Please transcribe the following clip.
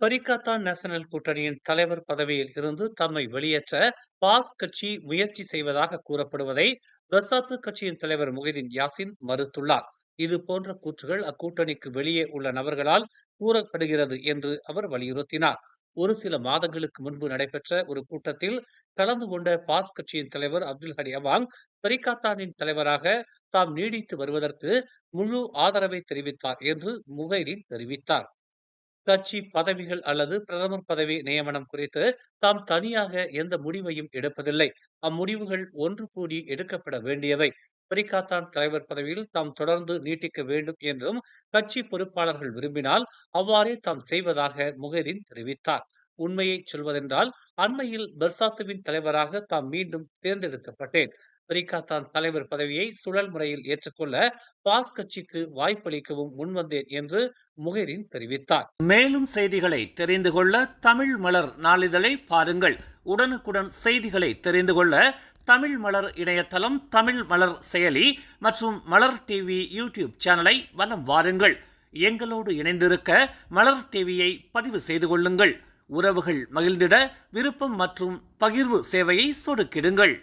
பரிகாத்தான் national கூட்டணியின் தலைவர் பதவியில் இருந்து தம்மை வெளியேற்ற பாஸ் கட்சி முயற்சி செய்வதாக கூறப்படுவதை பர்சாத்து கட்சியின் தலைவர் முகைதீன் யாசின் மறுத்துள்ளார். இது போன்ற கூற்றுகள் அக்கூட்டணிக்கு வெளியே உள்ள நபர்களால் கூறப்படுகிறது என்று அவர் வலியுறுத்தினார். ஒரு சில மாதங்களுக்கு முன்பு நடைபெற்ற ஒரு கூட்டத்தில் கலந்து கொண்ட பாஸ் கட்சியின் தலைவர் அப்துல் ஹடி அவாங் பரிகாத்தானின் தலைவராக தாம் நீடித்து வருவதற்கு முழு ஆதரவை தெரிவித்தார் என்று முகைதீன் தெரிவித்தார். கட்சி பதவிகள் அல்லது பிரதமர் பதவி நியமனம் குறித்து தாம் தனியாக எந்த முடிவையும் எடுப்பதில்லை. அம்முடிவுகள் ஒன்று கூடி எடுக்கப்பட வேண்டியவை. பரிகாத்தான் தலைவர் பதவியில் தாம் தொடர்ந்து நீட்டிக்க வேண்டும் என்றும் கட்சி பொறுப்பாளர்கள் விரும்பினால் அவ்வாறே தாம் செய்வதாக முகைதீன் தெரிவித்தார். உண்மையை சொல்வதென்றால் அண்மையில் பெர்சாத்துவின் தலைவராக தாம் மீண்டும் தேர்ந்தெடுக்கப்பட்டேன். பரிகாத்தான் தலைவர் பதவியை சுழல் முறையில் ஏற்றுக்கொள்ள பாஸ் கட்சிக்கு வாய்ப்பளிக்கவும் முன்வந்தேன் என்று முகைதீன் தெரிவித்தார். மேலும் செய்திகளை தெரிந்து கொள்ள தமிழ் மலர் நாளிதழை பாருங்கள். உடனுக்குடன் செய்திகளை தெரிந்து கொள்ள தமிழ் மலர் இணையதளம், தமிழ் மலர் செயலி மற்றும் மலர் டிவி யூடியூப் சேனலை வலம் வாருங்கள். எங்களோடு இணைந்திருக்க மலர் டிவியை பதிவு செய்து கொள்ளுங்கள். உறவுகள் மகிழ்ந்திட விருப்பம் மற்றும் பகிர்வு சேவையை சொடுக்கிடுங்கள்.